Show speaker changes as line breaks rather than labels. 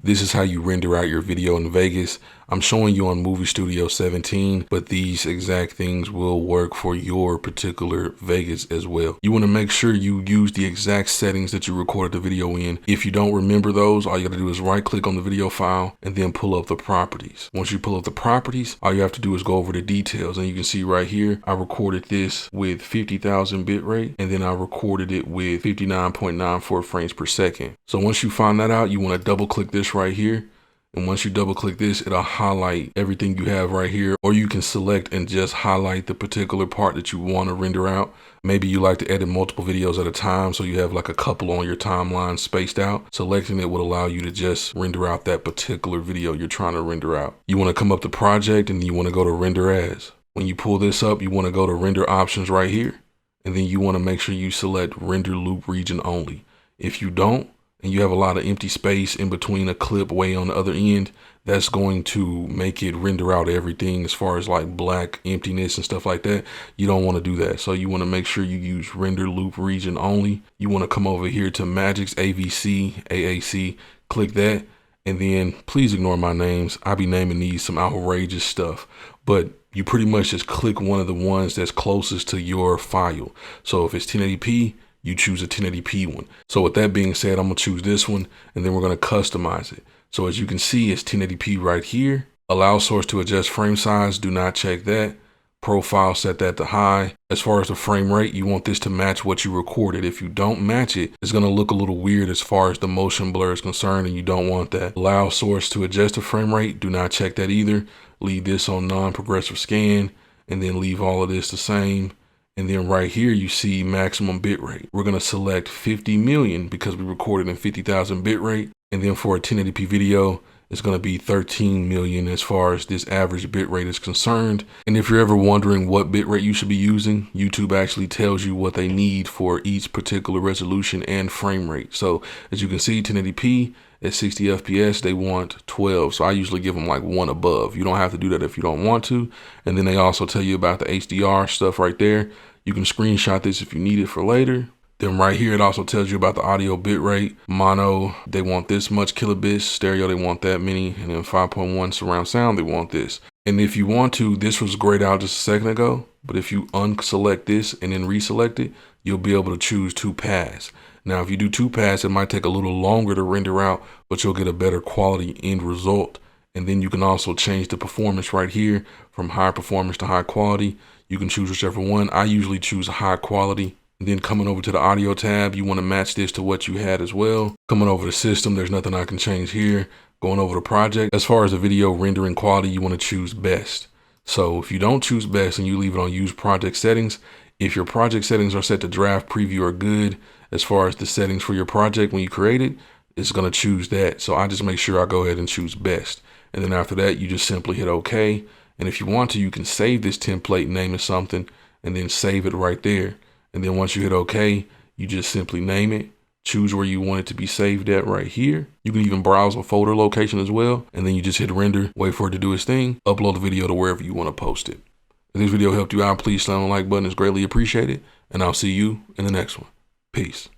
This is how you render out your video in Vegas. I'm showing you on Movie Studio 17, but these exact things will work for your particular Vegas as well. You want to make sure you use the exact settings that you recorded the video in. If you don't remember those, all you got to do is right click on the video file and then pull up the properties. Once you pull up the properties, all you have to do is go over the details, and you can see right here, I recorded this with 50,000 bitrate, and then I recorded it with 59.94 frames per second. So once you find that out, you want to double click this right here. And once you double click this, it'll highlight everything you have right here, or you can select and just highlight the particular part that you want to render out. Maybe you like to edit multiple videos at a time, so you have like a couple on your timeline spaced out. Selecting it would allow you to just render out that particular video you're trying to render out. You want to come up to project and you want to go to render as. When you pull this up, you want to go to render options right here. And then you want to make sure you select render loop region only. If you don't, and you have a lot of empty space in between a clip way on the other end, that's going to make it render out everything as far as like black emptiness and stuff like that. You don't want to do that. So you want to make sure you use render loop region only. You want to come over here to Magix, AVC, AAC, click that. And then please ignore my names. I'll be naming these some outrageous stuff, but you pretty much just click one of the ones that's closest to your file. So if it's 1080p, you choose a 1080p one. So with that being said, I'm gonna choose this one, and then we're gonna customize it. So as you can see, it's 1080p right here. Allow source to adjust frame size, do not check that. Profile, set that to high. As far as the frame rate, you want this to match what you recorded. If you don't match it, it's gonna look a little weird as far as the motion blur is concerned, and you don't want that. Allow source to adjust the frame rate, do not check that either. Leave this on non-progressive scan, and then leave all of this the same. And then right here, you see maximum bitrate. We're gonna select 50 million because we recorded in 50,000 bitrate. And then for a 1080p video, it's gonna be 13 million as far as this average bitrate is concerned. And if you're ever wondering what bitrate you should be using, YouTube actually tells you what they need for each particular resolution and frame rate. So as you can see, 1080p at 60 FPS, they want 12. So I usually give them like one above. You don't have to do that if you don't want to. And then they also tell you about the HDR stuff right there. You can screenshot this if you need it for later. Then right here, it also tells you about the audio bitrate. Mono, they want this much kilobits. Stereo, they want that many. And then 5.1 surround sound, they want this. And if you want to, this was grayed out just a second ago, but if you unselect this and then reselect it, you'll be able to choose 2 pass. Now, if you do 2 pass, it might take a little longer to render out, but you'll get a better quality end result. And then you can also change the performance right here from high performance to high quality. You can choose whichever one. I usually choose high quality. And then coming over to the audio tab, you want to match this to what you had as well. Coming over to system, there's nothing I can change here. Going over to project, as far as the video rendering quality, you want to choose best. So if you don't choose best and you leave it on use project settings, if your project settings are set to draft preview or good, as far as the settings for your project when you create it, it's going to choose that. So I just make sure I go ahead and choose best. And then after that, you just simply hit OK. And if you want to, you can save this template, name it something, and then save it right there. And then once you hit OK, you just simply name it, choose where you want it to be saved at right here. You can even browse a folder location as well. And then you just hit render, wait for it to do its thing, upload the video to wherever you want to post it. If this video helped you out, please slam the like button. It's greatly appreciated. And I'll see you in the next one. Peace.